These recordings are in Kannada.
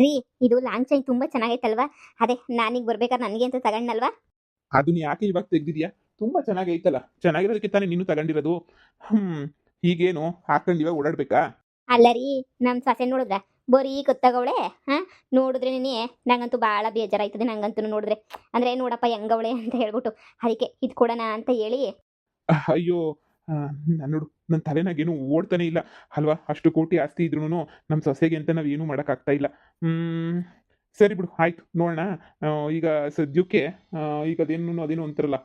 ರೀ, ಇದು ಲಾಂಗ್ ಚೈನ್ ತುಂಬಾ ಚೆನ್ನಾಗೈತಲ್ವಾ? ಅದೇ ನಾನೀಗ ಬರ್ಬೇಕಾದ್ರೆ ನನಗೆ ಅಂತ ತಗೊಂಡ್ನಲ್ವಾ? ಅದನ್ನ ಯಾಕೆ ಇವಾಗ ತೆಗ್ದಿದ್ಯಾ? ತುಂಬಾ ಚೆನ್ನಾಗೈತಲ್ಲ. ಚೆನ್ನಾಗಿರೋದಕ್ಕೆ ತಾನೇ ನೀನು ತಗೊಂಡಿರೋದು. ಹ್ಮ್. ಹೀಗೇನು ಹಾಕೊಂಡು ಇವಾಗ ಓಡಾಡ್ಬೇಕಾ? ಅಲ್ಲ ರೀ, ನಮ್ಮ ಸೊಸೆ ನೋಡಿದ್ರ ಬರೀ ಕತ್ತಾಗವಳೆ. ಹಾ, ನೋಡಿದ್ರೇನೆ ನಂಗಂತೂ ಭಾಳ ಬೇಜಾರಾಯ್ತದೆ ನಂಗಂತೂ ನೋಡಿದ್ರೆ. ಅಂದ್ರೆ ನೋಡಪ್ಪ ಹೆಂಗವಳೆ ಅಂತ ಹೇಳ್ಬಿಟ್ಟು ಅದಕ್ಕೆ ಇದು ಕೊಡೋಣ ಅಂತ ಹೇಳಿ. ಅಯ್ಯೋ! ನಾನ್ ನೋಡು ನನ್ನ ತಲೆನಾಗೇನು ಓಡ್ತಾನೆ ಇಲ್ಲ ಅಲ್ವಾ? ಅಷ್ಟು ಕೋಟಿ ಆಸ್ತಿ ಇದ್ರೂನು ನಮ್ಮ ಸೊಸೆಗೆ ಅಂತ ನಾವೇನು ಮಾಡಕ್ಕಾಗ್ತಾ ಇಲ್ಲ. ಹ್ಮ್. ಸರಿ ಬಿಡು ಆಯ್ತು ನೋಡೋಣ. ಈಗ ಸದ್ಯಕ್ಕೆ ಈಗ ಅದೇನೋ ಅಂತಾರಲ್ಲ,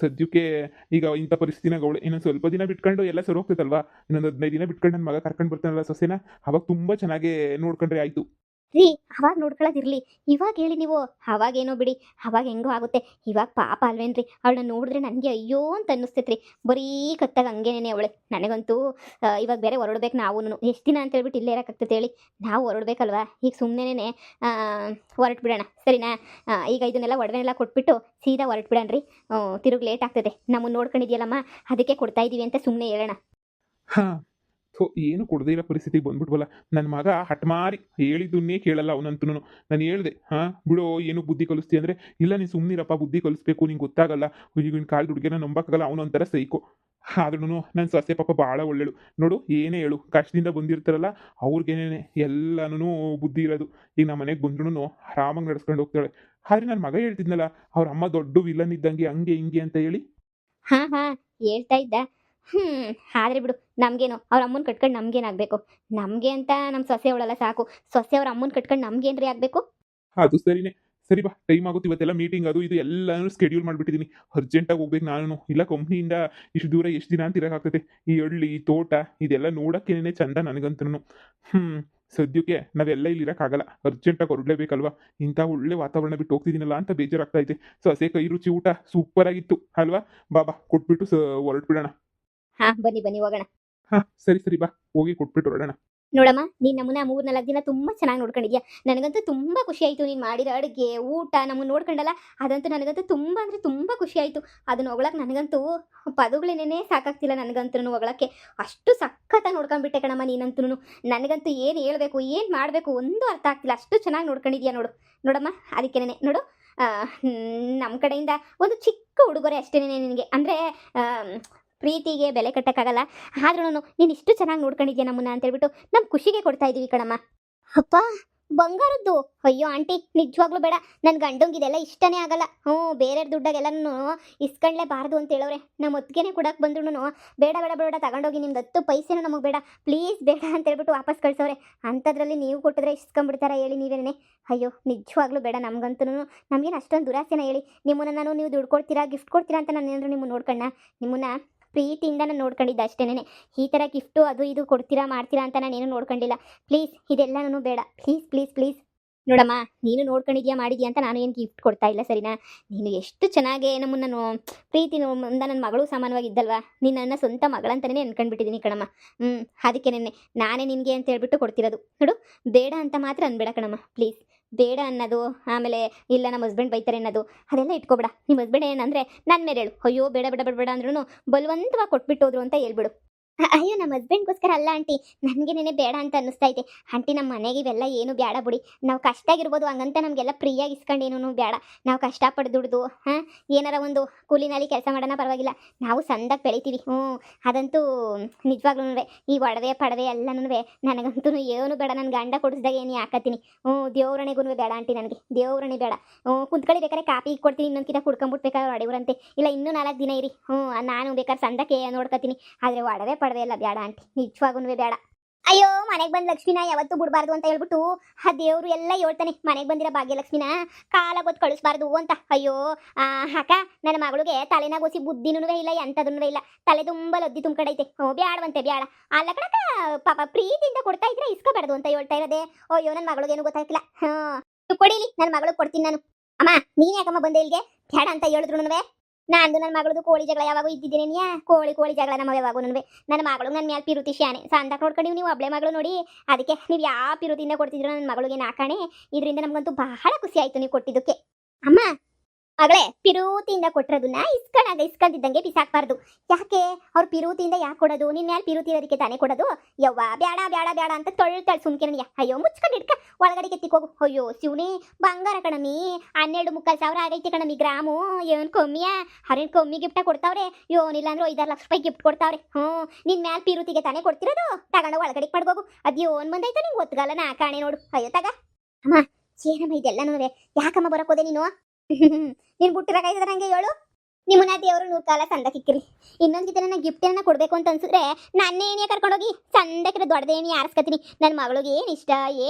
ಸದ್ಯಕ್ಕೆ ಈಗ ಇಂಥ ಪರಿಸ್ಥಿತಿನಾಗ ಅವಳೆ ಇನ್ನೊಂದು ಸ್ವಲ್ಪ ದಿನ ಬಿಟ್ಕೊಂಡು ಎಲ್ಲ ಸರಿ ಹೋಗ್ತೈತಲ್ವಾ? ಇನ್ನೊಂದು 15 ದಿನ ಬಿಟ್ಕೊಂಡು ನನ್ನ ಮಗ ಕರ್ಕೊಂಡು ಬರ್ತಾನಲ್ಲ ಸೊಸೆನ, ಅವಾಗ ತುಂಬಾ ಚೆನ್ನಾಗಿ ನೋಡ್ಕೊಂಡ್ರೆ ಆಯ್ತು. ರೀ, ಅವಾಗ ನೋಡ್ಕೊಳ್ಳೋದಿರ್ಲಿ, ಇವಾಗ ಹೇಳಿ ನೀವು. ಅವಾಗೇನೋ ಬಿಡಿ, ಅವಾಗ ಹೆಂಗೋ ಆಗುತ್ತೆ. ಇವಾಗ ಪಾಪ ಅಲ್ವೇನ್ರಿ, ಅವಳನ್ನ ನೋಡಿದ್ರೆ ನನಗೆ ಅಯ್ಯೋ ಅಂತ ಅನ್ನಿಸ್ತೈತ್ರಿ. ಬರೀ ಕತ್ತಾಗ ಹಂಗೇನೆ ಅವಳೆ. ನನಗಂತೂ ಇವಾಗ ಬೇರೆ ಹೊರಡ್ಬೇಕು ನಾವೂನು. ಎಷ್ಟು ದಿನ ಅಂತ ಹೇಳ್ಬಿಟ್ಟು ಇಲ್ಲೇ ಇರೋಕ್ಕಾಗ್ತೈತೆ ಹೇಳಿ? ನಾವು ಹೊರಡ್ಬೇಕಲ್ವಾ? ಈಗ ಸುಮ್ಮನೆನೇ ಹೊರಟ್ಬಿಡೋಣ ಸರಿನಾ? ಈಗ ಇದನ್ನೆಲ್ಲ ಒಡವೆನೆಲ್ಲ ಕೊಟ್ಬಿಟ್ಟು ಸೀದಾ ಹೊರಟ್ಬಿಡಣ್ರಿ. ತಿರುಗಿ ಲೇಟ್ ಆಗ್ತದೆ. ನಮ್ಮನ್ನು ನೋಡ್ಕೊಂಡಿದ್ಯಲ್ಲಮ್ಮ, ಅದಕ್ಕೆ ಕೊಡ್ತಾ ಇದೀವಿ ಅಂತ ಸುಮ್ಮನೆ ಹೇಳೋಣ. ಹಾ. ಥು, ಏನು ಕೊಡದೇ ಇರೋ ಪರಿಸ್ಥಿತಿಗೆ ಬಂದ್ಬಿಟ್ವಲ್ಲ. ನನ್ನ ಮಗ ಹಠಮಾರಿ ಹೇಳಿದ್ದನ್ನೇ ಕೇಳಲ್ಲ ಅವನಂತೂನು. ನಾನು ಹೇಳ್ದೆ, ಬಿಡೋ ಏನು ಬುದ್ಧಿ ಕಲಿಸ್ತೀಯ ಅಂದರೆ, ಇಲ್ಲ ನೀನು ಸುಮ್ಮನಿರಪ್ಪ ಬುದ್ಧಿ ಕಲಿಸ್ಬೇಕು ನಿಂಗೆ ಗೊತ್ತಾಗಲ್ಲ. ಈಗಿನ ಕಾಲದ ಹುಡುಗಿನ ನಂಬಕ್ಕಾಗಲ್ಲ, ಅವನು ಒಂಥರ ಸೈಕೋ. ಆದ್ರೂ ನನ್ನ ಸೊಸೆ ಪಾಪ ಭಾಳ ಒಳ್ಳೆಳು. ನೋಡು ಏನೇ ಹೇಳು ಕಷ್ಟದಿಂದ ಬಂದಿರ್ತಾರಲ್ಲ ಅವ್ರಿಗೇನೆ ಎಲ್ಲನೂ ಬುದ್ಧಿ ಇರೋದು. ಈಗ ನಮ್ಮ ಮನೆಗೆ ಬಂದ್ರೂ ಆರಾಮಾಗಿ ನಡ್ಸ್ಕೊಂಡು ಹೋಗ್ತಾಳೆ. ಆದ್ರೆ ನನ್ನ ಮಗ ಹೇಳ್ತಿದ್ನಲ್ಲ, ಅವ್ರ ಅಮ್ಮ ದೊಡ್ಡ ವಿಲನ್ ಇದ್ದಂಗೆ ಹಂಗೆ ಹಿಂಗೆ ಅಂತ ಹೇಳಿ. ಹಾ, ಹಾ, ಹೇಳ್ತಾ ಇದ್ದ. ಆದ್ರೆ ಬಿಡು, ನಮ್ಗೇನು ಅವ್ರ ಅಮ್ಮನ ಕಟ್ಕೊಂಡು ನಮ್ಗೇನಾಗಬೇಕು? ನಮಗೆ ಅಂತ ನಮ್ಮ ಸೊಸೆ ಅವಳಲ್ಲ ಸಾಕು. ಸೊಸೆ ಅವ್ರ ಅಮ್ಮನ ಕಟ್ಕೊಂಡು ನಮ್ಗೇನ್ರಿ ಆಗಬೇಕು? ಅದು ಸರಿನೇ. ಸರಿ ಬಾ, ಟೈಮ್ ಆಗುತ್ತೆ. ಇವತ್ತೆಲ್ಲ ಮೀಟಿಂಗ್ ಅದು ಇದು ಎಲ್ಲಾನು ಸ್ಕೆಡ್ಯೂಲ್ ಮಾಡಿಬಿಟ್ಟಿದ್ದೀನಿ. ಅರ್ಜೆಂಟಾಗಿ ಹೋಗ್ಬೇಕು ನಾನು. ಇಲ್ಲ ಕಂಪ್ನಿಯಿಂದ ಇಷ್ಟು ದೂರ ಎಷ್ಟು ದಿನ ಅಂತ ಇರೋಕ್ಕಾಗ್ತೈತೆ? ಈ ಹಳ್ಳಿ, ಈ ತೋಟ ಇದೆಲ್ಲ ನೋಡೋಕ್ಕೇನೆ ಚಂದ ನನಗಂತೂ. ಸದ್ಯಕ್ಕೆ ನಾವೆಲ್ಲ ಇಲ್ಲಿ ಇರೋಕ್ಕಾಗಲ್ಲ. ಅರ್ಜೆಂಟಾಗಿ ಹೊರಡ್ಲೇಬೇಕಲ್ವಾ? ಇಂಥ ಒಳ್ಳೆ ವಾತಾವರಣ ಬಿಟ್ಟು ಹೋಗ್ತಿದ್ದೀನಲ್ಲ ಅಂತ ಬೇಜಾರಾಗ್ತಾ ಐತೆ. ಸೊಸೆ ಕೈ ರುಚಿ ಊಟ ಸೂಪರ್ ಆಗಿತ್ತು ಅಲ್ವಾ? ಬಾ ಕೊಟ್ಬಿಟ್ಟು ಹೊರಟ್ಬಿಡೋಣ. ಹಾ, ಬನ್ನಿ ಬನ್ನಿ ಹೋಗೋಣ. ಸರಿ ಸರಿ ಬಾ, ಹೋಗಿ ಕೊಟ್ಬಿಟ್ಟು ಹೊರಡೋಣ. ನೋಡಮ್ಮ, ನೀನು ನಮ್ಮನ್ನ 3-4 ದಿನ ತುಂಬ ಚೆನ್ನಾಗಿ ನೋಡ್ಕೊಂಡಿದ್ಯಾ. ನನಗಂತೂ ತುಂಬ ಖುಷಿ ಆಯಿತು. ನೀನು ಮಾಡಿರೋ ಅಡುಗೆ, ಊಟ, ನಮ್ಮನ್ನ ನೋಡ್ಕೊಂಡಲ್ಲ, ಅದಂತೂ ನನಗಂತೂ ತುಂಬ ಅಂದರೆ ತುಂಬ ಖುಷಿ ಆಯಿತು. ಅದನ್ನ ಹೊಗಳಕ್ಕೆ ನನಗಂತೂ ಪದಗಳೇನೇ ಸಾಕಾಗ್ತಿಲ್ಲ ನನಗಂತೂ ಹೊಗಳಕ್ಕೆ. ಅಷ್ಟು ಸಖತ್ತಾಗಿ ನೋಡ್ಕೊಂಡ್ಬಿಟ್ಟೆ ಕಣಮ್ಮ ನೀನಂತೂ. ನನಗಂತೂ ಏನು ಹೇಳ್ಬೇಕು, ಏನು ಮಾಡಬೇಕು ಒಂದು ಅರ್ಥ ಆಗ್ತಿಲ್ಲ. ಅಷ್ಟು ಚೆನ್ನಾಗಿ ನೋಡ್ಕೊಂಡಿದ್ಯಾ ನೋಡು. ನೋಡಮ್ಮ, ಅದಕ್ಕೇನೆ ನೋಡು, ನಮ್ಮ ಕಡೆಯಿಂದ ಒಂದು ಚಿಕ್ಕ ಉಡುಗೊರೆ ಅಷ್ಟೇನೆ ನಿನಗೆ. ಅಂದರೆ ಪ್ರೀತಿಗೆ ಬೆಲೆ ಕಟ್ಟಕ್ಕಾಗಲ್ಲ. ಆದ್ರೂನು ನೀನು ಇಷ್ಟು ಚೆನ್ನಾಗಿ ನೋಡ್ಕೊಂಡಿದ್ಯಾ ನಮ್ಮನ್ನ ಅಂತೇಳ್ಬಿಟ್ಟು ನಮ್ಮ ಖುಷಿಗೆ ಕೊಡ್ತಾ ಇದೀವಿ ಕಣಮ್ಮ. ಅಪ್ಪ, ಬಂಗಾರದ್ದು? ಅಯ್ಯೋ ಆಂಟಿ, ನಿಜವಾಗ್ಲೂ ಬೇಡ. ನನ್ನ ಗಂಡಂಗೆ ಇದೆಲ್ಲ ಇಷ್ಟನೇ ಆಗಲ್ಲ. ಬೇರೆ ದುಡ್ಡಾಗೆಲ್ಲನೂ ಇಸ್ಕೊಂಡ್ಲೇಬಾರ್ದು ಅಂತ ಹೇಳೋರೆ. ನಮ್ಮ ಒತ್ತಿಗೆನೇ ಕೊಡಕ್ಕೆ ಬಂದ್ರೂ ಬೇಡ ಬೇಡ ಬೇಡ ತಗೊಂಡೋಗಿ, ನಿಮ್ದು 10 ಪೈಸೆನೂ ನಮಗೆ ಬೇಡ ಪ್ಲೀಸ್ ಬೇಡ ಅಂತ ಹೇಳ್ಬಿಟ್ಟು ವಾಪಸ್ ಕಳ್ಸೋರೆ. ಅಂಥದ್ರಲ್ಲಿ ನೀವು ಕೊಟ್ಟಿದ್ರೆ ಇಸ್ಕೊಂಡ್ಬಿಡ್ತಾರ ಹೇಳಿ ನೀವೇನೆ? ಅಯ್ಯೋ ನಿಜವಾಗ್ಲೂ ಬೇಡ ನಮ್ಗಂತೂ. ನಮಗೇನು ಅಷ್ಟೊಂದು ದುರಾಸೆನ ಹೇಳಿ? ನೀವು ದುಡ್ಡು ಕೊಡ್ತೀರಾ, ಗಿಫ್ಟ್ ಕೊಡ್ತೀರಾ ಅಂತ ನಾನು ಏನಾದ್ರು ನಿಮ್ಮನ್ನು ನೋಡ್ಕೊಂಡ? ನಿಮ್ಮನ್ನ ಪ್ರೀತಿಯಿಂದ ನಾನು ನೋಡ್ಕೊಂಡಿದ್ದೆ ಅಷ್ಟೇನೆ. ಈ ಥರ ಗಿಫ್ಟು ಅದು ಇದು ಕೊಡ್ತೀರಾ ಮಾಡ್ತೀರಾ ಅಂತ ನಾನೇನು ನೋಡ್ಕೊಂಡಿಲ್ಲ. ಪ್ಲೀಸ್ ಇದೆಲ್ಲನೂ ಬೇಡ. Please please please. ನೋಡಮ್ಮ, ನೀನು ನೋಡ್ಕೊಂಡಿದ್ಯಾ ಮಾಡಿದ್ಯಾ ಅಂತ ನಾನು ಏನು ಗಿಫ್ಟ್ ಕೊಡ್ತಾ ಇಲ್ಲ ಸರಿನಾ? ನೀನು ಎಷ್ಟು ಚೆನ್ನಾಗಿ ನಮ್ಮನ್ನು ಪ್ರೀತಿಯಿಂದ ನನ್ನ ಮಗಳು ಸಮಾನವಾಗಿದ್ದಲ್ವಾ? ನೀನು ನನ್ನ ಸ್ವಂತ ಮಗಳಂತಲೇ ಅನ್ಕೊಂಡ್ಬಿಟ್ಟಿದ್ದೀನಿ ಕಣಮ್ಮ. ಅದಕ್ಕೇನೆ ನಾನೇ ನಿನಗೆ ಅಂತ ಹೇಳ್ಬಿಟ್ಟು ಕೊಡ್ತಿರೋದು. ನೋಡು, ಬೇಡ ಅಂತ ಮಾತ್ರ ಅನ್ಬೇಡ ಕಣಮ್ಮ ಪ್ಲೀಸ್. ಬೇಡ ಅನ್ನೋದು, ಆಮೇಲೆ ಇಲ್ಲ ನಮ್ಮ ಹಸ್ಬೆಂಡ್ ಬೈತಾರೆ ಅನ್ನೋದು ಅದೆಲ್ಲ ಇಟ್ಕೊಬೇಡ. ನಿಮ್ಮ ಹಸ್ಬೆಂಡ್ ಏನಂದರೆ ನನ್ನ ಮೇಲೆ ಹೇಳು, ಅಯ್ಯೋ ಬೇಡ ಬೇಡ ಬೇಡ ಬೇಡ ಅಂದ್ರೂ ಬಲವಂತವಾಗಿ ಕೊಟ್ಬಿಟ್ಟು ಹೋದ್ರು ಅಂತ ಹೇಳ್ಬಿಡು. ಅಯ್ಯೋ ನಮ್ಮ ಹಸ್ಬೆಂಡ್ಗೋಸ್ಕರ ಅಲ್ಲ ಆಂಟಿ, ನನಗೆ ನೆನೆ ಬೇಡ ಅಂತ ಅನ್ನಿಸ್ತೈತೆ. ಆಂಟಿ ನಮ್ಮ ಮನೆಗೆ ಇವೆಲ್ಲ ಏನು ಬೇಡ ಬಿಡಿ. ನಾವು ಕಷ್ಟ ಆಗಿರ್ಬೋದು, ಹಂಗಂತ ನಮಗೆಲ್ಲ ಫ್ರೀಯಾಗಿ ಇಸ್ಕೊಂಡೇನೂ ಬೇಡ. ನಾವು ಕಷ್ಟಪಟ್ಟು ದುಡ್ದು ಏನಾರ ಒಂದು ಕೂಲಿನಲ್ಲಿ ಕೆಲಸ ಮಾಡೋಣ ಪರವಾಗಿಲ್ಲ. ನಾವು ಸಂದಾಗಿ ಬೆಳಿತೀವಿ. ಅದಂತೂ ನಿಜವಾಗ್ಲೂ. ಈ ಒಡವೆ ಪಡವೆ ಎಲ್ಲನೂ ನನಗಂತೂ ಏನು ಬೇಡ. ನನ್ನ ಗಂಡ ಕೊಡಿಸ್ದಾಗ ಏನು ಹಾಕತ್ತೀನಿ. ದೇವ್ರಣೆಗೂ ಬೇಡ ಆಂಟಿ, ನನಗೆ ದೇವ್ರಣೆ ಬೇಡ. ಕುಂತ್ಕೊಳ್ಳಿ, ಬೇಕಾದ್ರೆ ಕಾಪಿ ಕೊಡ್ತೀನಿ, ಇನ್ನೊಂದ್ಕಿಂತ ಕುಡ್ಕೊಂಬಿಟ್ಟು ಬೇಕಾದ್ರೆ ಹೊಡೆವ್ರಂತೆ. ಇಲ್ಲ ಇನ್ನೂ 4 ದಿನ ಇರಿ, ನಾನು ಬೇಕಾದ್ರೆ ಸಂದಕ್ಕೆ ನೋಡ್ಕೊತೀನಿ. ಆದರೆ ಒಡವೆ ಪಡವೆ ಎಲ್ಲ ಬೇಡ ಆಂಟಿ, ನಿಜವಾಗೂ ಬೇಡ. ಅಯ್ಯೋ, ಮನೆಗೆ ಬಂದ ಲಕ್ಷ್ಮಿನ ಯಾವತ್ತೂ ಬಿಡಬಾರ್ದು ಅಂತ ಹೇಳ್ಬಿಟ್ಟು ಆ ದೇವ್ರು ಎಲ್ಲ ಹೇಳ್ತಾನೆ. ಮನೆಗೆ ಬಂದಿರೋ ಭಾಗ್ಯಲಕ್ಷ್ಮಿನ ಕಾಲಾಗೊತ್ತು ಕಳಿಸ್ಬಾರ್ದು ಅಂತ. ಅಯ್ಯೋ ಅಕ್ಕ, ನನ್ನ ಮಗಳಿಗೆ ತಲೆನಾಗ ಓಸಿ ಬುದ್ಧಿನೂ ಇಲ್ಲ, ಎಂಥದೂ ಇಲ್ಲ. ತಲೆ ತುಂಬ ಲದ್ದಿ ತುಂಬ್ಕೊಂಡೈತೆ. ಬ್ಯಾಡವಂತೆ ಬ್ಯಾಡ. ಅಲ್ಲ ಕಣಕ, ಪಾಪ ಪ್ರೀತಿಯಿಂದ ಕೊಡ್ತಾ ಇದ್ರೆ ಇಸ್ಕೋಬಾರ್ದು ಅಂತ ಹೇಳ್ತಾ ಇರೋದೆ. ಅಯ್ಯೋ ನನ್ನ ಮಗಳಿಗೇನು ಗೊತ್ತಾಗ್ತಿಲ್ಲ. ಕೊಡಿಲಿ, ನನ್ನ ಮಗಳಿಗೆ ಕೊಡ್ತೀನಿ ನಾನು. ಅಮ್ಮ, ನೀನ್ ಯಾಕಮ್ಮ ಬಂದೆ ಇಲ್ಲಿಗೆ? ಬೇಡ ಅಂತ ಹೇಳಿದ್ರು ನಾನು ನನ್ನ ಮಗಳದು ಕೋಳಿ ಜಗಳ ಯಾವಾಗೂ ಇದ್ದಿದ್ದೀನಿ. ಕೋಳಿ ಜಗಳ ನಮ್ಮ ಯಾವಾಗೂ ನನ್ನ ಮಗಳು ನನ್ನ ಮೇಲೆ ಪಿರುತಿ ಶಾನೆ ಸಂದಕ್ಕೆ ನೋಡ್ಕೊಂಡಿವಿ. ನೀವು ಒಬ್ಳೆ ಮಗಳು ನೋಡಿ, ಅದಕ್ಕೆ ನೀವು ಯಾವ ಪಿರುತಿಯಿಂದ ಕೊಡ್ತಿದ್ರು ನನ್ನ ಮಗಳಿಗೆ ನಾಕಾಣೆ. ಇದರಿಂದ ನಮಗಂತೂ ಬಹಳ ಖುಷಿ ಆಯಿತು ನೀವು ಕೊಟ್ಟಿದ್ದಕ್ಕೆ. ಅಮ್ಮ ಮಗಳೇ ಪಿರೂತಿಯಿಂದ ಕೊಟ್ಟಿರೋದನ್ನ ಇಸ್ಕೊಂಡಿದ್ದಂಗೆ ಬಿಸಾಕ್ಬಾರ್ದು. ಯಾಕೆ ಅವ್ರು ಪಿರೂತಿಯಿಂದ ಯಾಕೆ ಕೊಡೋದು? ನಿನ್ನ ಮ್ಯಾಲೆ ಪಿರೂತಿ ಇರೋದಕ್ಕೆ ತಾನೇ ಕೊಡೋದು. ಯವ್ವ ಬೇಡ ಬೇಡ ಬೇಡ ಅಂತ ತೊಳ್ಳು ಸುಮ್ಕಿರಣಿಯ. ಅಯ್ಯೋ ಮುಚ್ಕೊಂಡು ಇಟ್ಕ ಒಳಗಡೆ ಕೆತ್ತಿಕೋಗು. ಅಯ್ಯೋ ಶಿವನೇ, ಬಂಗಾರ ಕಣಮಿ 12,500 ಆಗೈತೆ ಕಣಮಿ ಗ್ರಾಮು. ಏನು ಕಮ್ಮಿಯಾ? ಅವ್ರೇನು ಕಮ್ಮಿ ಗಿಫ್ಟ ಕೊಡ್ತಾವ್ರೆ? ಏನಿಲ್ಲ ಅಂದ್ರೆ 5-6 ಲಕ್ಷ ರೂಪಾಯಿ ಗಿಫ್ಟ್ ಕೊಡ್ತಾವ್ರೆ. ನಿನ್ನ ಮ್ಯಾಲೆ ಪಿರೂತಿಗೆ ತಾನೇ ಕೊಡ್ತಿರೋದು. ತಗೊಂಡು ಒಳಗಡೆ ಪಡ್ಗೋಗು. ಅದು ಏನ್ ಬಂದೈತೆ ನಿಂಗೆ ಗೊತ್ತಗಲ್ಲ, ನಾ ಕಾಣೆ ನೋಡು. ಅಯ್ಯೋ ತಗ ಅಮ್ಮ. ಏನಮ್ಮ ಇದೆಲ್ಲ ಯಾಕಮ್ಮ ಬರಕೋದೆ ನೀನು? ನೀನು ಬಿಟ್ಟಿರಾಗೈತದ ನಂಗೆ ಹೇಳು. ನಿಮ್ಮನ್ನ ದೇವರು 100 ಕಾಲ ಸಂದಕ್ಕಿಕ್ಕಿರಿ. ಇನ್ನೊಂದ್ಕಿತ ನನ್ನ ಗಿಫ್ಟ್ ಏನ ಕೊಡ್ಬೇಕು ಅಂತ ಅನ್ಸಿದ್ರೆ ನನ್ನೇ ಏನಿಯ ಕರ್ಕೊಂಡೋಗಿ ಸಂದಕ್ಕಿರ ದೊಡ್ಡದೇಣಿ ಆರಿಸ್ಕತೀನಿ. ನನ್ನ ಮಗಳಿಗೆ ಏನ್ ಇಷ್ಟ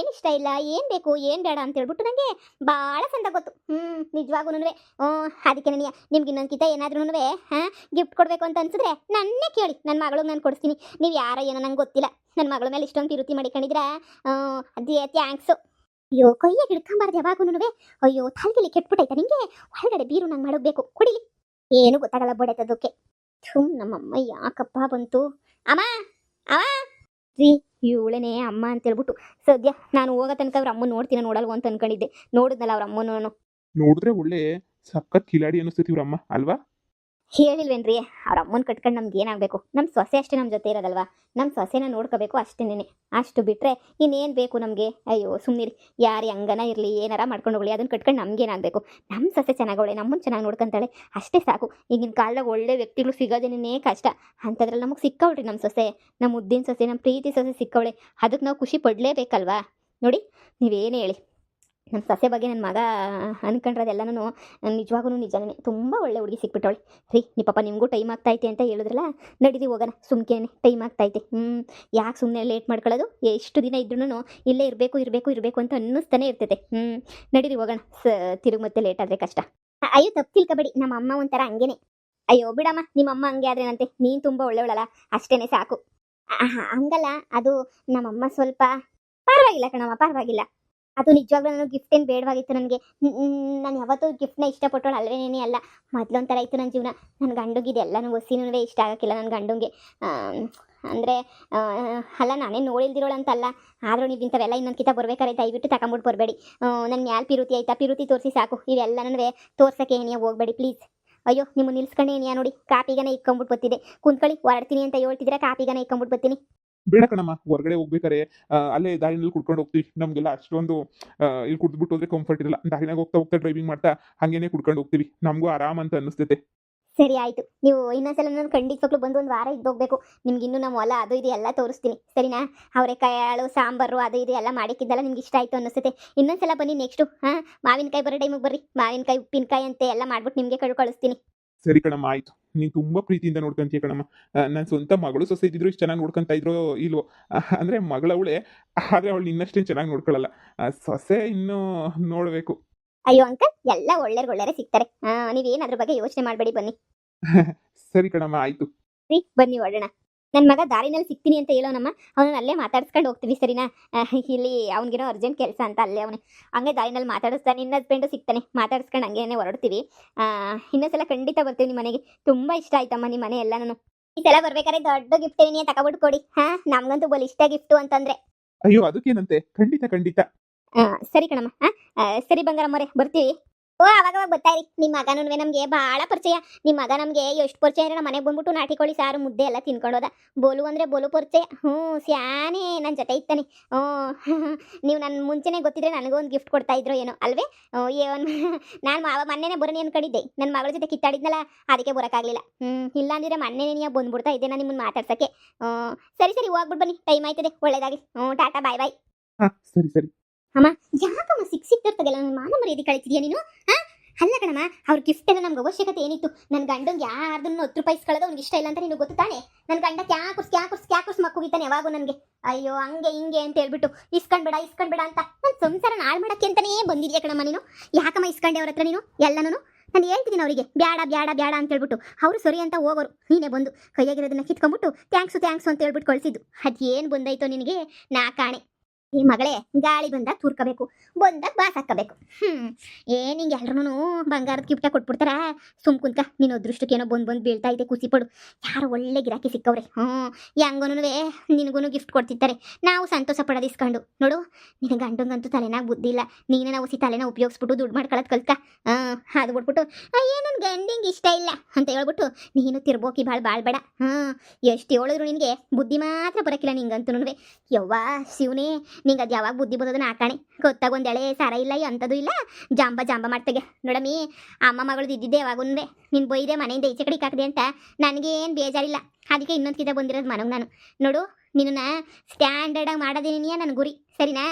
ಇಲ್ಲ, ಏನ್ ಬೇಕು ಏನ್ ಬೇಡ ಅಂತ ಹೇಳ್ಬಿಟ್ಟು ನಂಗೆ ಭಾಳ ಸಂದ ಗೊತ್ತು. ನಿಜವಾಗೂನುವೆ. ಅದಕ್ಕೆ ನನಗೆ ನಿಮ್ಗೆ ಇನ್ನೊಂದ್ಕಿತ ಏನಾದ್ರೂ ಗಿಫ್ಟ್ ಕೊಡ್ಬೇಕು ಅಂತ ಅನ್ಸಿದ್ರೆ ನನ್ನೇ ಕೇಳಿ, ನನ್ನ ಮಗಳಿಗೆ ನಾನು ಕೊಡಿಸ್ತೀನಿ. ನೀವು ಯಾರೋ ಏನೋ ನಂಗೆ ಗೊತ್ತಿಲ್ಲ. ನನ್ನ ಮಗಳ ಮೇಲೆ ಇಷ್ಟೊಂದು ಪಿರುತಿ ಮಾಡಿಕೊಂಡಿದ್ರೆ ಅದೇ ಥ್ಯಾಂಕ್ಸು. ಅಯ್ಯೋ ಕೈಯಾಗ ಹಿಡ್ಕೊಂಬಾರ್ದು ಯಾವಾಗೂನುವೆ. ಅಯ್ಯೋ ತಲೆಗೆಲಿ ಕೆಟ್ಬಿಟ್ಟೈತ ನಿಂಗೆ. ಒಳಗಡೆ ಬೀರು ನಂಗೆ ಮಾಡಬೇಕು ಕುಡಿಲಿ. ಏನು ಗೊತ್ತಾಗಲ್ಲ ಬಡತದಕ್ಕೆ. ನಮ್ಮಮ್ಮ ಯಾಕಪ್ಪ ಬಂತು? ಅಮ್ಮ ಅಮ್ಮ ರೀ, ಇವಳೇನೆ ಅಮ್ಮ ಅಂತ ಹೇಳ್ಬಿಟ್ಟು ಸದ್ಯ ನಾನು ಹೋಗೋ ತನಕ ಅವ್ರ ಅಮ್ಮ ನೋಡಲ್ವ ಅಂತ ಅನ್ಕೊಂಡಿದ್ದೆ. ನೋಡಿದ್ನಲ್ಲ ಅವ್ರ ಅಮ್ಮನೂ. ನೋಡಿದ್ರೆ ಒಳ್ಳೆ ಸಖತ್ ಕಿಲಾಡಿ ಅನಿಸ್ತೈತಿ ಇವ್ರಮ್ಮ ಅಲ್ವಾ? ಹೇಳಿಲ್ವೇನ್ರಿ, ಅವ್ರ ಅಮ್ಮನ ಕಟ್ಕೊಂಡು ನಮ್ಗೆ ಏನಾಗಬೇಕು? ನಮ್ಮ ಸೊಸೆ ಅಷ್ಟೇ ನಮ್ಮ ಜೊತೆ ಇರೋದಲ್ವಾ. ನಮ್ಮ ಸೊಸೆನ ನೋಡ್ಕೋಬೇಕು ಅಷ್ಟೇನೆ. ಅಷ್ಟು ಬಿಟ್ಟರೆ ಇನ್ನೇನು ಬೇಕು ನಮಗೆ? ಅಯ್ಯೋ ಸುಮ್ಮನಿರಿ. ಯಾರು ಹೆಂಗನ ಇರಲಿ, ಏನಾರ ಮಾಡ್ಕೊಂಡು ಹೋಗಲಿ, ಅದನ್ನು ಕಟ್ಕೊಂಡು ನಮಗೇನಾಗಬೇಕು? ನಮ್ಮ ಸೊಸೆ ಚೆನ್ನಾಗವಳೆ, ನಮ್ಮನ್ನು ಚೆನ್ನಾಗಿ ನೋಡ್ಕೊಂತಾಳೆ, ಅಷ್ಟೇ ಸಾಕು. ಈಗಿನ ಕಾಲದಾಗ ಒಳ್ಳೆ ವ್ಯಕ್ತಿಗಳು ಸಿಗೋದೇನೇ ಕಷ್ಟ. ಅಂಥದ್ರಲ್ಲಿ ನಮಗೆ ಸಿಕ್ಕವಳ್ರಿ ನಮ್ಮ ಸೊಸೆ, ನಮ್ಮ ಮುದ್ದಿನ ಸೊಸೆ, ನಮ್ಮ ಪ್ರೀತಿ ಸೊಸೆ ಸಿಕ್ಕವಳೆ. ಅದಕ್ಕೆ ನಾವು ಖುಷಿ ಪಡಲೇಬೇಕಲ್ವಾ? ನೋಡಿ, ನೀವೇನು ಹೇಳಿ, ನಮ್ಮ ಸೊಸೆ ಬಗ್ಗೆ ನನ್ನ ಮಗ ಅನ್ಕೊಂಡ್ರದೆಲ್ಲನೂ ನಿಜವಾಗೂ ನಿಜನೇ. ತುಂಬ ಒಳ್ಳೆ ಹುಡುಗಿ ಸಿಕ್ಬಿಟ್ಟವಳೆ ರೀ. ಪಾಪ ನಿಮಗೂ ಟೈಮ್ ಆಗ್ತೈತೆ ಅಂತ ಹೇಳಿದ್ರಲ್ಲ, ನಡೀರಿ ಹೋಗೋಣ. ಸುಮ್ಕೇನೆ ಟೈಮ್ ಆಗ್ತೈತೆ. ಯಾಕೆ ಸುಮ್ಮನೆ ಲೇಟ್ ಮಾಡ್ಕೊಳ್ಳೋದು? ಎಷ್ಟು ದಿನ ಇದ್ರೂ ಇಲ್ಲೇ ಇರಬೇಕು ಅಂತ ಅನ್ನಿಸ್ತಾನೆ ಇರ್ತೈತೆ. ನಡೀರಿ ಹೋಗೋಣ. ತಿರುಗಿ ಮತ್ತೆ ಲೇಟ್ ಆದರೆ ಕಷ್ಟ. ಅಯ್ಯೋ ತಪ್ಪು ತಿಳ್ಕೊಬೇಡಿ, ನಮ್ಮ ಅಮ್ಮ ಒಂಥರ ಹಂಗೇನೆ. ಅಯ್ಯೋ ಬಿಡಮ್ಮ, ನಿಮ್ಮಮ್ಮ ಹಂಗೆ ಆದ್ರೇನಂತೆ, ನೀನು ತುಂಬ ಒಳ್ಳೆಯವಳಲ್ಲ, ಅಷ್ಟೇನೆ ಸಾಕು. ಹಂಗಲ್ಲ, ಅದು ನಮ್ಮಮ್ಮ ಸ್ವಲ್ಪ ಪರವಾಗಿಲ್ಲ ಕಣಮ್ಮ, ಪರವಾಗಿಲ್ಲ. ಅದು ನಿಜವಾಗ್ಲೂ ನಾನು ಗಿಫ್ಟ್ ಏನು ಬೇಡವಾಗಿತ್ತು ನನಗೆ. ನಾನು ಯಾವತ್ತೂ ಗಿಫ್ಟ್ನ ಇಷ್ಟಪಟ್ಟೋಳು ಅಲ್ವೇನೇ ಅಲ್ಲ. ಮೊದಲೊಂಥರ ಇತ್ತು ನನ್ನ ಜೀವನ. ನನ್ನ ಗಂಡುಗೆ ಇದೆಲ್ಲನೂ ಹೊಸಿನೂ ಇಷ್ಟ ಆಗೋಕ್ಕಿಲ್ಲ ನನ್ನ ಗಂಡುಗೆ. ಅಂದರೆ ಅಲ್ಲ, ನಾನೇ ನೋಡಿಲ್ದಿರೋಳು ಅಂತಲ್ಲ, ಆದರೂ ನೀವು ಇಂಥವೆಲ್ಲ ಇನ್ನೊಂದ್ಕಿತ ಬರ್ಬೇಕಾದ್ರೆ ದಯವಿಟ್ಟು ತಗೊಂಬಿಟ್ಟು ಬರಬೇಡಿ. ನನ್ನ ಮ್ಯಾಲೆ ಪಿರುತಿ ಆಯ್ತಾ? ಪಿರುತಿ ತೋರಿಸಿ ಸಾಕು. ಇವೆಲ್ಲನೂ ತೋರ್ಸೋಕ್ಕೆ ಏನಿಯ ಹೋಗಬೇಡಿ ಪ್ಲೀಸ್. ಅಯ್ಯೋ ನಿಮ್ಮ ನಿಲ್ಸ್ಕೊಂಡೆ ಏನಿಯ ನೋಡಿ, ಕಾಪಿಗನ ಇಕ್ಕೊಂಬಿಟ್ಟು ಬರ್ತಿದ್ದೆ. ಕುಂತ್ಕೊಳ್ಳಿ, ಹೊರಡ್ತೀನಿ ಅಂತ ಹೇಳ್ತಿದ್ರೆ ಕಾಪಿಗನ ಇಕ್ಕೊಂಬಿಟ್ಟು ಬರ್ತೀನಿ. ಬೇಡ ಕಣಮ್ಮ, ಹೊರಗಡೆ ಹೋಗ್ಬೇಕಾರೆ ಅಲ್ಲೇ ದಾರಿನಲ್ಲಿ ಕುಡ್ಕೊಂಡು ಹೋಗ್ತೀವಿ. ನಮಗೆಲ್ಲ ಅಷ್ಟೊಂದು ಇಲ್ಲಿ ಕುಡಿದ್ಬಿಟ್ಟು ಹೋದ್ರೆ ಕಂಫರ್ಟ್ ಇರಲ್ಲ. ದಾರಿನಾಗ ಹೋಗ್ತಾ ಡ್ರೈವಿಂಗ್ ಮಾಡ್ತಾ ಹಾಗೇನೆ ಕುಡ್ಕೊಂಡು ಹೋಗ್ತೀವಿ. ನಮಗೂ ಆರಾಮ್ ಅಂತ ಅನ್ನಿಸ್ತೈತೆ. ಸರಿ ಆಯಿತು. ನೀವು ಇನ್ನೊಂದ್ಸಲ ನಾನು ಖಂಡಿತವಾಗ್ಲೂ ಬಂದು ಒಂದು ವಾರ ಇದ್ದೋಗ್ಬೇಕು. ನಿಮ್ಗೆ ಇನ್ನೂ ನಮ್ಮ ಹೊಲ ಅದು ಇದು ಎಲ್ಲ ತೋರಿಸ್ತೀನಿ, ಸರಿನಾ? ಅವರೆಕಾಳು ಸಾಂಬಾರು ಅದು ಇದು ಎಲ್ಲ ಮಾಡಿಕ್ಕಿದ್ದೆಲ್ಲ ನಿಮ್ಗೆ ಇಷ್ಟ ಆಯಿತು ಅನ್ನಿಸುತ್ತೆ. ಇನ್ನೊಂದ್ಸಲ ಬನ್ನಿ ನೆಕ್ಸ್ಟು. ಮಾವಿನಕಾಯಿ ಬರೋ ಟೈಮಿಗೆ ಬರ್ರಿ. ಮಾವಿನಕಾಯಿ ಉಪ್ಪಿನಕಾಯಿ ಅಂತೆ ಎಲ್ಲ ಮಾಡ್ಬಿಟ್ಟು ನಿಮಗೆ ಕಳಿಸ್ತೀನಿ. ಸರಿ ಕಣಮ್ಮ, ಆಯ್ತು. ನೀನು ತುಂಬ ಪ್ರೀತಿಯಿಂದ ನೋಡ್ಕೊಂತೀಯ ಕಣಮ್ಮ. ನನ್ನ ಸ್ವಂತ ಮಗಳು ಸೊಸೆ ಇದ್ದಿದ್ರು ಇಷ್ಟು ಚೆನ್ನಾಗಿ ನೋಡ್ಕೊಂತ ಇದ್ರೋ ಇಲ್ವೋ? ಅಂದರೆ ಮಗಳವಳೆ, ಆದರೆ ಅವಳು ಇನ್ನಷ್ಟೇನು ಚೆನ್ನಾಗಿ ನೋಡ್ಕೊಳ್ಳಲ್ಲ. ಸೊಸೆ ಇನ್ನೂ ನೋಡಬೇಕು. ಅಯ್ಯೋ ಅಂಕಲ್, ಎಲ್ಲ ಒಳ್ಳೆಯವ್ರೆ ಸಿಗ್ತಾರೆ. ನೀವೇನು ಅದ್ರ ಬಗ್ಗೆ ಯೋಚನೆ ಮಾಡಬೇಡಿ, ಬನ್ನಿ. ಸರಿ ಕಣಮ್ಮ, ಆಯಿತು. ರೀ ಬನ್ನಿ ಹೊರಡೋಣ. ನನ್ನ ಮಗ ದಾರಿನಲ್ಲಿ ಸಿಗ್ತೀನಿ ಅಂತ ಹೇಳೋನಮ್ಮ, ಅವನನ್ನ ಅಲ್ಲೇ ಮಾತಾಡ್ಸ್ಕೊಂಡು ಹೋಗ್ತೀವಿ, ಸರಿನಾ? ಇಲ್ಲಿ ಅವ್ನಿಗೇನೋ ಅರ್ಜೆಂಟ್ ಕೆಲಸ ಅಂತ ಅಲ್ಲೇ ಅವನೇ ಹಂಗೆ ದಾರಿನಲ್ಲಿ ಮಾತಾಡಿಸ್ತಾನೆ. ನಿನ್ನ ಹಸ್ಬೆಂಡು ಸಿಗ್ತಾನೆ, ಮಾತಾಡ್ಸ್ಕೊಂಡು ಹಂಗೇನೆ ಹೊರಡ್ತೀವಿ. ಇನ್ನೊಂದ್ಸಲ ಖಂಡಿತ ಬರ್ತೀವಿ ನಿಮ್ಮ ಮನೆಗೆ. ತುಂಬ ಇಷ್ಟ ಆಯ್ತಮ್ಮ ನಿಮ್ಮ ಮನೆ ಎಲ್ಲನೂ. ಈ ಸಲ ಬರ್ಬೇಕಾದ್ರೆ ದೊಡ್ಡ ಗಿಫ್ಟ್ ಏನೇ ತಗೊಬಿಟ್ಟು ಕೊಡಿ. ನಮ್ಗಂತೂ ಬಲ್ ಇಷ್ಟ ಗಿಫ್ಟು ಅಂತಂದ್ರೆ. ಅಯ್ಯೋ ಅದಕ್ಕೇನಂತೆ, ಖಂಡಿತ. ಸರಿ ಕಣಮ್ಮ. ಸರಿ ಬಂಗಾರಮ್ಮರೇ, ಬರ್ತೀವಿ. ಅವಾಗ ಬರ್ತಾ ಇರಿ. ನಿಮ್ಮ ಮಗನೂ ನಮಗೆ ಭಾಳ ಪರಿಚಯ. ನಿಮ್ಮ ಮಗ ನಮಗೆ ಎಷ್ಟು ಪರಿಚಯ ಅಂದರೆ, ನಮ್ಮ ಮನೆಗೆ ಬಂದ್ಬಿಟ್ಟು ನಾಟಿಕೋಳಿ ಸಾರು ಮುದ್ದೆ ಎಲ್ಲ ತಿನ್ಕೊಂಡೋದ. ಬೋಲು ಅಂದರೆ ಬೋಲು ಪರಿಚಯ. ಸ್ಯಾನೇ ನನ್ನ ಜೊತೆ ಇತ್ತಾನೆ. ನೀವು ನನ್ನ ಮುಂಚೆನೇ ಗೊತ್ತಿದ್ರೆ ನನಗೂ ಒಂದು ಗಿಫ್ಟ್ ಕೊಡ್ತಾ ಇದ್ರು ಏನೋ ಅಲ್ವೇ? ನಾನು ಮೊನ್ನೆನೇ ಬರೋಣ ಅನ್ಕೊಂಡಿದ್ದೆ. ನನ್ನ ಮಗಳ ಜೊತೆ ಕಿತ್ತಾಡಿದ್ನಲ್ಲ, ಅದಕ್ಕೆ ಬರೋಕ್ಕಾಗಲಿಲ್ಲ. ಇಲ್ಲಾಂದಿದ್ರೆ ಮೊನ್ನೆನೇ ನೀವು ಬಂದ್ಬಿಡ್ತಾ ಇದ್ದೆ ನಾನು ನಿಮ್ಮನ್ನು ಮಾತಾಡ್ಸೋಕ್ಕೆ. ಸರಿ ಹೋಗ್ಬಿಟ್ಟು ಬನ್ನಿ, ಟೈಮ್ ಆಯ್ತದೆ. ಒಳ್ಳೇದಾಗಿ. ಟಾಟಾ, ಬಾಯ್ ಬಾಯ್. ಸರಿ. ಅಮ್ಮ ಯಾಕಮ್ಮ ಸಿಕ್ತಿರ್ತದಲ್ಲ, ನನ್ನ ಮಾನ ಮರ್ಯಾದೆ ಕಳಿತಿದ್ಯಾ ನೀನು? ಅಲ್ಲ ಕಣಮ್ಮ, ಅವ್ರ ಗಿಫ್ಟ್ ಎಲ್ಲ ನಮ್ಗೆ ಅವಶ್ಯಕತೆ ಏನಿತ್ತು? ನನ್ನ ಗಂಡಂಗೆ ಯಾರ್ದನ್ನು 10 ರೂಪಾಯಿ ಇಸ್ಕೊಳ್ಳೋದು ಅವ್ನಿಗೆ ಇಷ್ಟ ಇಲ್ಲ ಅಂತ ನಿನಗೆ ಗೊತ್ತು ತಾನೆ? ನನ್ನ ಗಂಡ ಕ್ಯಾಕುರ್ಸ್ ಮಕ್ಕುಗಿತಾನೆ ಯಾವಾಗೂ ನನಗೆ. ಅಯ್ಯೋ ಹಂಗೆ ಹಿಂಗೆ ಅಂತ ಹೇಳ್ಬಿಟ್ಟು ಇಸ್ಕೊಂಡ್ಬೇಡ ಅಂತ ನನ್ನ ಸಂಸಾರ ನಾಳು ಮಾಡೋಕ್ಕೆ ಅಂತಲೇ ಬಂದಿದ್ಯಾ ಕಣಮ್ಮ ನೀನು. ಯಾಕಮ್ಮ ಇಸ್ಕೊಂಡೆ ಅವ್ರ ಹತ್ರ ನೀನು ಎಲ್ಲನೂ? ನಾನು ಹೇಳ್ತಿದ್ದೀನಿ ಅವರಿಗೆ ಬೇಡ ಅಂತ ಹೇಳ್ಬಿಟ್ಟು, ಅವರು ಸರಿ ಅಂತ ಹೋಗೋರು. ನೀನೇ ಬಂದು ಕೈಯಾಗಿರೋದನ್ನ ಕಿತ್ಕೊಂಡ್ಬಿಟ್ಟು ಥ್ಯಾಂಕ್ಸು ಅಂತ ಹೇಳ್ಬಿಟ್ಟು ಕಳಿಸಿದ್ದು. ಅದು ಏನು ಬಂದಾಯ್ತೋ ನಿನಗೆ, ನಾ ಕಾಣೆ. ಈ ಮಗಳೇ, ಗಾಳಿ ಬಂದಾಗ ತೂರ್ಕೋಬೇಕು, ಬಂದಾಗ ಬಾಸ್ ಹಾಕಬೇಕು. ನಿಂಗೆ ಎಲ್ರೂ ಬಂಗಾರದ ಗಿಫ್ಟ ಕೊಟ್ಬಿಡ್ತಾರ. ಸುಮ್ ಕುಂತ ನೀನು ಅದೃಷ್ಟಕ್ಕೇನೋ ಬಂದು ಬೀಳ್ತಾ ಇದೆ, ಖುಷಿ ಪಡು. ಯಾರು ಒಳ್ಳೆ ಗಿರಾಕಿ ಸಿಕ್ಕವ್ರೆ. ಹೆಂಗೋನು ನಿನಗೂ ಗಿಫ್ಟ್ ಕೊಡ್ತಿರ್ತಾರೆ. ನಾವು ಸಂತೋಷ ಪಡೋದು ಇಸ್ಕೊಂಡು ನೋಡು. ನಿನ್ನ ಗಂಡಂಗಂತೂ ತಲೆನಾಗ ಬುದ್ಧಿ ಇಲ್ಲ. ನೀನು ನಾವು ತಲೆನ ಉಪಯೋಗಿಸ್ಬಿಟ್ಟು ದುಡ್ಡು ಮಾಡ್ಕೊಳ್ಳೋದು ಕಲ್ತ. ಅದು ಬಿಟ್ಬಿಟ್ಟು ಅಯ್ಯೋ ನನ್ನ ಗಂಡಿಂಗೆ ಇಷ್ಟ ಇಲ್ಲ ಅಂತ ಹೇಳ್ಬಿಟ್ಟು ನೀನು ತಿರ್ಬೋಕಿ ಬಾಳ್ ಬೇಡ. ಎಷ್ಟು ಹೇಳಿದ್ರು ನಿನಗೆ ಬುದ್ಧಿ ಮಾತ್ರ ಬರೋಕ್ಕಿಲ್ಲ ನಿಂಗಂತೂ. ಯವ್ವ ಶಿವನೇ, ನಿಂಗೆ ಅದು ಯಾವಾಗ ಬುದ್ಧಿ ಬರೋದನ್ನ ಹಾಕಾಣೆ. ಗೊತ್ತಾಗ ಒಂದು ಎಳೆ ಸಾರ ಇಲ್ಲ, ಅಂಥದ್ದು ಇಲ್ಲ. ಜಾಂಬ ಮಾಡ್ತಾಗೆ ನೋಡಮ್ಮಿ. ಅಮ್ಮ ಮಗಳದ್ದು ಇದ್ದಿದ್ದೆ ಯಾವಾಗುಂದೆ ನೀನು ಬೈದೆ ಮನೆಯಿಂದ ಈಚೆ ಕಡೆಗೆ ಹಾಕಿದೆ ಅಂತ ನನಗೇನು ಬೇಜಾರಿಲ್ಲ. ಅದಕ್ಕೆ ಇನ್ನೊಂದು ಕಿತ ಬಂದಿರೋದು ಮನೆಗೆ ನಾನು. ನೋಡು, ನಿನ್ನ ಸ್ಟ್ಯಾಂಡರ್ಡಾಗಿ ಮಾಡೋದೇನಿಯಾ ನನ್ನ ಗುರಿ, ಸರಿನಾ?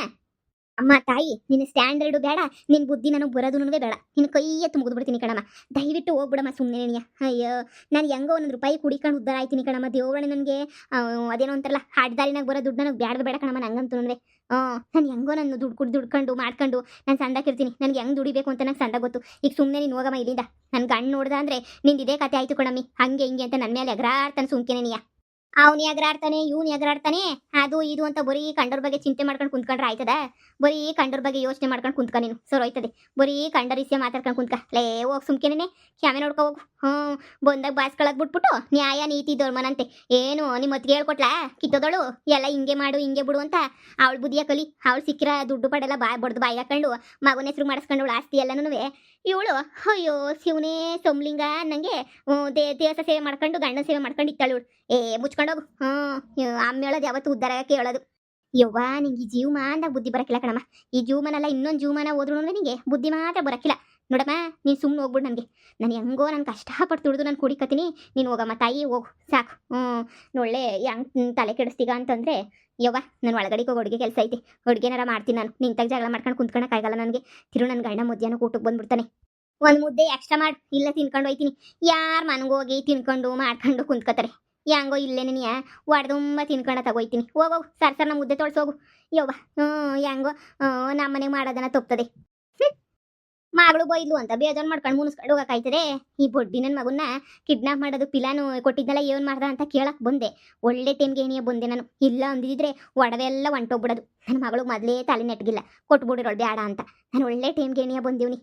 ಅಮ್ಮ ತಾಯಿ, ನಿನ್ನ ಸ್ಟ್ಯಾಂಡರ್ಡು ಬೇಡ, ನಿನ್ನ ಬುದ್ಧಿ ನನಗೆ ಬರೋದು ಬೇಡ. ನಿನ್ನ ಕೈಯೇ ಮುಗಿದ್ಬಿಡ್ತೀನಿ ಕಣಮ್ಮ. ದಯವಿಟ್ಟು ಹೋಗ್ಬಿಡಮ್ಮ ಸುಮ್ಮನೆ ನೀನು. ಅಯ್ಯೋ, ನಾನು ಹೆಂಗೋ 1 ರೂಪಾಯಿ ಕುಡಿಕೊಂಡು ಉದ್ದಾರ ಆಯ್ತೀನಿ ಕಣಮ್ಮ. ದೇವರೇ ನನಗೆ ಅದೇನೋ ಅಂತಾರಲ್ಲ, ಹಾಡ್ದಾರಿನಾಗ ಬರೋ ದುಡ್ಡು ನನಗೆ ಬೇಡ ಕಣಮ್ಮ. ನಂಗಂತೂ ನಾನು ಹೆಂಗೋ ನನ್ನ ದುಡ್ಕೊಂಡು ಮಾಡ್ಕೊಂಡು ನಾನು ಸಂದಾಕಿರ್ತೀನಿ. ನನಗೆ ಹೆಂಗೆ ದುಡಿಬೇಕು ಅಂತ ನಂಗೆ ಸಂದ ಗೊತ್ತು. ಈಗ ಸುಮ್ಮನೆ ನೀನು ಹೋಗಮ್ಮ ಇಲ್ಲಿಂದ. ನನ್ನ ಗಂಡು ನೋಡ್ದ ಅಂದರೆ ನಿಂದು ಇದೇ ಕತೆ ಆಯಿತು ಕಣಮ್ಮಿ. ಹಂಗೆ ಹಿಂಗೆ ಅಂತ ನನ್ನ ಮೇಲೆ ಎಗರಾಡ್ತಾನೆ ಸುಮ್ಕೆನೆ ನೀಯ. ಅವನು ಎಗರಾಡ್ತಾನೆ, ಇವನು ಎಗರಾಡ್ತಾನೆ, ಅದು ಇದು ಅಂತ ಬರೀ ಕಂಡೋರ್ ಬಗ್ಗೆ ಚಿಂತೆ ಮಾಡ್ಕೊಂಡು ಕುಂತ್ಕೊಂಡ್ರೆ ಆಯ್ತದ? ಬರೀ ಕಂಡೋರ್ ಬಗ್ಗೆ ಯೋಚನೆ ಮಾಡ್ಕೊಂಡು ಕುಂತ್ಕ ನೀನು, ಸರ್ ಹೋಯ್ತದೆ. ಬರೀ ಕಂಡರಿಸಿಯ ಮಾತಾಡ್ಕೊಂಡು ಕುಂತ್ಕ. ಲೇ ಹೋಗಿ ಸುಮ್ಕೆನೆ ಕ್ಯಾಮೆ ನೋಡ್ಕೊ ಹೋಗು. ಬಂದಾಗ ಬಾಸ್ಕೊಳಕ್ ಬಿಟ್ಬಿಟ್ಟು ನ್ಯಾಯ ನೀತಿ ಧರ್ಮನಂತೆ ಏನು ನಿಮ್ಮ ಹೊತ್ತಿಗೆ ಹೇಳ್ಕೊಟ್ಲಾ ಕಿತ್ತೋದಳು ಎಲ್ಲ ಹಿಂಗೆ ಮಾಡು ಹಿಂಗೆ ಬಿಡು ಅಂತ. ಅವಳ ಬುದ್ಧಿಯ ಕಲಿ. ಅವಳು ಸಿಕ್ಕಿರ ದುಡ್ಡು ಪಡೆಲ್ಲ ಬಡ್ದು ಬಾಯಿಗೆ ಹಾಕೊಂಡು ಮಗನ ಹೆಸರು ಮಾಡಿಸ್ಕೊಂಡವಳು ಆಸ್ತಿ ಎಲ್ಲನೂ. ಇವಳು ಅಯ್ಯೋ ಶಿವನೇ ಸೋಮ್ಲಿಂಗ ನನಗೆ ದೇವಸ ಸೇವೆ ಮಾಡ್ಕೊಂಡು ಗಂಡನ ಸೇವೆ ಮಾಡ್ಕೊಂಡು ಇತ್ತಾಳು. ಮುಚ್ಕೊಂಡೋಗು. ಅಮ್ಮ ಹೇಳೋದು ಯಾವತ್ತು ಉದ್ಧಾರ ಕೇಳೋದು. ಯವ್ವ, ನಿಂಗೆ ಈ ಜೀವಮಾನದಾಗ ಬುದ್ಧಿ ಬರಕಿಲ್ಲ ಕಣಮ್ಮ. ಈ ಜೀವಮಾನಲ್ಲ ಇನ್ನೊಂದು ಜೀವಮಾನ ಹೋದ್ರು ನಿನಗೆ ಬುದ್ಧಿ ಮಾತ್ರ ಬರಕಿಲ್ಲ ನೋಡಮ್ಮ. ನೀನು ಸುಮ್ಮನೆ ಹೋಗ್ಬಿಡು. ನಾನು ಹೆಂಗೋ ನಾನು ಕಷ್ಟಪಟ್ಟು ದುಡಿದು ನಾನು ಕುಡಿಕತ್ತೀನಿ. ನೀನು ಹೋಗಮ್ಮ ತಾಯಿ, ಹೋಗು ಸಾಕು. ಒಳ್ಳೆ ಹೆಂಗೆ ತಲೆ ಕೆಡಿಸ್ತೀಗ ಅಂತಂದರೆ ಯವ್ವ, ನಾನು ಒಳಗಡೆಗೆ ಹೋಗಿ ಅಡುಗೆ ಕೆಲಸ ಐತಿ, ಅಡುಗೆನಾರ ಮಾಡ್ತೀನಿ ನಾನು. ನಿಂತಾಗ ಜಗಳ ಮಾಡ್ಕೊಂಡು ಕುಂತ್ಕೊಳಕ್ಕಾಗಲ್ಲ ನನಗೆ. ನನ್ನ ಗಂಡ ಮಧ್ಯಾಹ್ನ ಊಟಕ್ಕೆ ಬಂದ್ಬಿಡ್ತಾನೆ. ಒಂದು ಮುದ್ದೆ ಎಕ್ಸ್ಟ್ರಾ ಮಾಡಿ ಇಲ್ಲ ತಿನ್ಕೊಂಡು ಹೋಯ್ತೀನಿ. ಯಾರು ಮನೆಗೋಗಿ ತಿನ್ಕೊಂಡು ಮಾಡ್ಕೊಂಡು ಕುಂತ್ಕೋತಾರೆ. ಹೆಂಗೋ ಇಲ್ಲೇನೆ ನೀ ಒಡೆದುಂಬ ತಿನ್ಕೊಂಡು ತಗೋಯ್ತೀನಿ. ಹೋಗೋಗು ಸರ್ ಮುದ್ದೆ ತೊಳ್ಸೋಗು. ಯವ್ವ, ಹೆಂಗೋ ನಮ್ಮನೆಗೆ ಮಾಡೋದನ್ನ ತಪ್ತದೆ. ಮಗಳು ಬೈದ್ಲು ಅಂತ ಬೇಜಾರು ಮಾಡ್ಕೊಂಡು ಮುನಿಸ್ಕೊಂಡು ಹೋಗಕ್ಕಾಯ್ತದೆ? ಈ ಬೊಡ್ಡಿ ನನ್ನ ಮಗನ್ನ ಕಿಡ್ನಾಪ್ ಮಾಡೋದು ಪಿಲಾನು ಕೊಟ್ಟಿದ್ದಲ್ಲ, ಏನು ಮಾಡ್ದ ಅಂತ ಕೇಳಕ್ಕೆ ಬಂದೆ. ಒಳ್ಳೆ ಟೈಮ್ಗೆ ಏನಿಯ ಬಂದೆ ನಾನು. ಇಲ್ಲ ಅಂದಿದ್ರೆ ಒಡವೆ ಎಲ್ಲ ಹೊಂಟೋಗ್ಬಿಡೋದು. ನನ್ನ ಮಗಳು ಮೊದಲೇ ತಲೆ ನೆಟ್ಗಿಲ್ಲ, ಕೊಟ್ಬಿಡಿರೋಳು ಬೇಡ ಅಂತ. ನಾನು ಒಳ್ಳೆ ಟೈಮ್ಗೆ ಏನಿಯ ಬಂದೀವ್ನಿ.